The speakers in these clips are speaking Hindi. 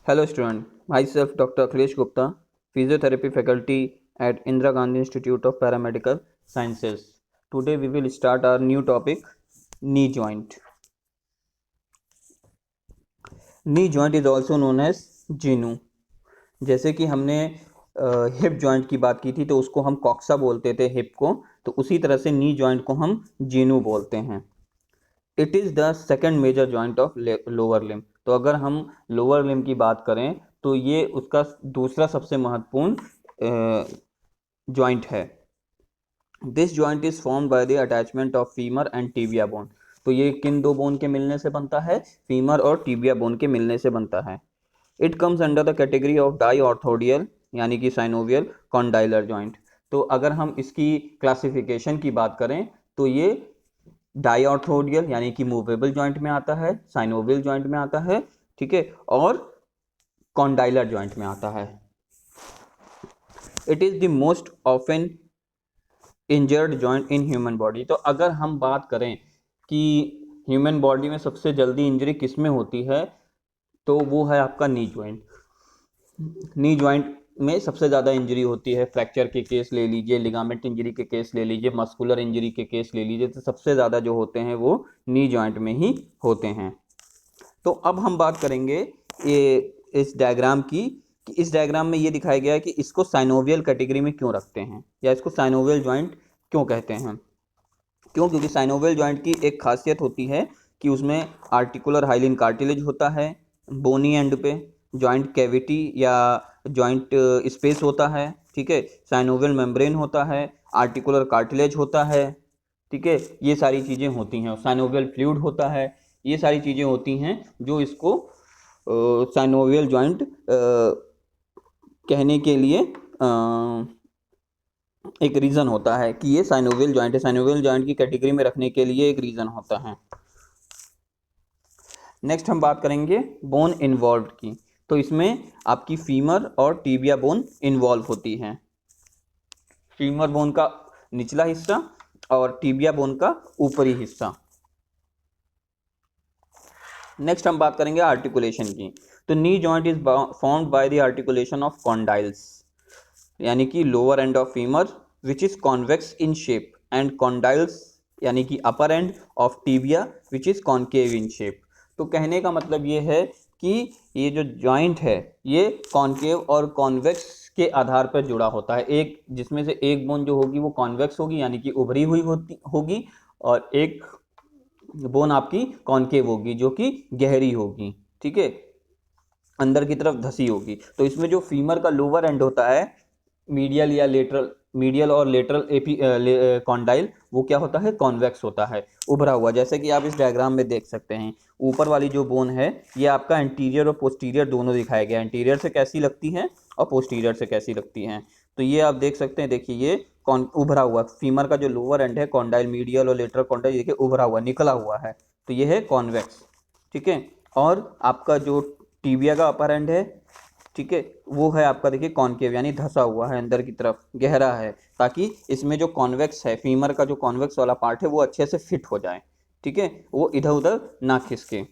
Hello student, myself Dr. Akhilesh Gupta, Physiotherapy faculty at Indira Gandhi Institute of Paramedical Sciences. Today we will start our new topic, knee joint. Knee joint is also known as GNU. जैसे कि हमने हिप जॉइंट की बात की थी तो उसको हम कॉक्सा बोलते थे हिप को, तो उसी तरह से नी जॉइंट को हम जीनू बोलते हैं। It is the second major joint of lower limb. तो अगर हम लोअर लिम्ब की बात करें तो ये उसका दूसरा सबसे महत्वपूर्ण जॉइंट है। This joint is formed by the attachment of femur and tibia bone. तो ये किन दो बोन के मिलने से बनता है? फीमर और टिबिया बोन के मिलने से बनता है। It comes under the category of diarthrodial यानी कि साइनोवियल कॉन्डाइलर जॉइंट। तो अगर हम इसकी क्लासिफिकेशन की बात करें तो ये डाईऑर्थोडियल यानी कि मूवेबल जॉइंट में आता है, साइनोवियल जॉइंट में आता है, ठीक है, और कॉन्डाइलर जॉइंट में आता है। It is the most often injured joint in human body. तो अगर हम बात करें कि ह्यूमन बॉडी में सबसे जल्दी इंजरी किस में होती है तो वो है आपका नी जॉइंट। नी जॉइंट में सबसे ज़्यादा इंजरी होती है। फ्रैक्चर के केस ले लीजिए, लिगामेंट इंजरी के केस ले लीजिए, मस्कुलर इंजरी के केस ले लीजिए, तो सबसे ज़्यादा जो होते हैं वो नी जॉइंट में ही होते हैं। तो अब हम बात करेंगे ये इस डायग्राम की कि इस डायग्राम में ये दिखाया गया है कि इसको साइनोवियल कैटेगरी में क्यों रखते हैं या इसको साइनोवियल जॉइंट क्यों कहते हैं। क्योंकि साइनोवियल जॉइंट की एक खासियत होती है कि उसमें आर्टिकुलर हाइलिन कार्टिलेज होता है, बोनी एंड पे जॉइंट कैविटी या जॉइंट स्पेस होता है, ठीक है, साइनोवियल मेम्ब्रेन होता है, आर्टिकुलर कार्टिलेज होता है, ठीक है, ये सारी चीज़ें होती हैं। साइनोवियल फ्लूइड होता है, ये सारी चीज़ें होती हैं जो इसको साइनोवियल जॉइंट कहने के लिए एक रीज़न होता है कि ये साइनोवियल जॉइंट है। साइनोवियल जॉइंट की कैटेगरी में रखने के लिए एक रीज़न होता है। नेक्स्ट हम बात करेंगे बोन इन्वॉल्व की। तो इसमें आपकी फीमर और टिबिया बोन इन्वॉल्व होती हैं। फीमर बोन का निचला हिस्सा और टिबिया बोन का ऊपरी हिस्सा। नेक्स्ट हम बात करेंगे आर्टिकुलेशन की। तो knee joint is formed by the articulation of condyles यानी कि lower end of femur which is convex in shape and condyles यानी कि upper end of tibia which is concave in shape. तो कहने का मतलब ये है कि ये जो जॉइंट है ये कॉन्केव और कॉन्वेक्स के आधार पर जुड़ा होता है। एक जिसमें से एक बोन जो होगी वो कॉन्वेक्स होगी यानी कि उभरी हुई होगी, और एक बोन आपकी कॉन्केव होगी जो कि गहरी होगी, ठीक है, अंदर की तरफ धसी होगी। तो इसमें जो फीमर का लोअर एंड होता है, मीडियल या लेटरल, मीडियल और लेटरल एपी कॉन्डाइल, वो क्या होता है? कॉन्वेक्स होता है, उभरा हुआ। जैसे कि आप इस डायग्राम में देख सकते हैं, ऊपर वाली जो बोन है ये आपका एंटीरियर और पोस्टीरियर दोनों दिखाया गया है। एंटीरियर से कैसी लगती हैं और पोस्टीरियर से कैसी लगती हैं। तो ये आप देख सकते हैं, देखिए ये उभरा हुआ फीमर का जो लोअर एंड है कॉन्डाइल, मीडियल और लेटरल कॉन्डाइल, देखिए उभरा हुआ, निकला हुआ है, तो ये है कॉन्वेक्स, ठीक है। और आपका जो टिबिया का अपर एंड है, ठीक है, वो है आपका देखिए कॉन्केव यानी धसा हुआ है, अंदर की तरफ गहरा है, ताकि इसमें जो कॉन्वेक्स है, फीमर का जो कॉन्वेक्स वाला पार्ट है वो अच्छे से फिट हो जाए, ठीक है, वो इधर उधर ना खिसके।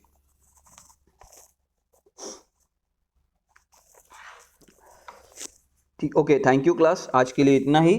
ठीक, ओके, थैंक यू क्लास, आज के लिए इतना ही।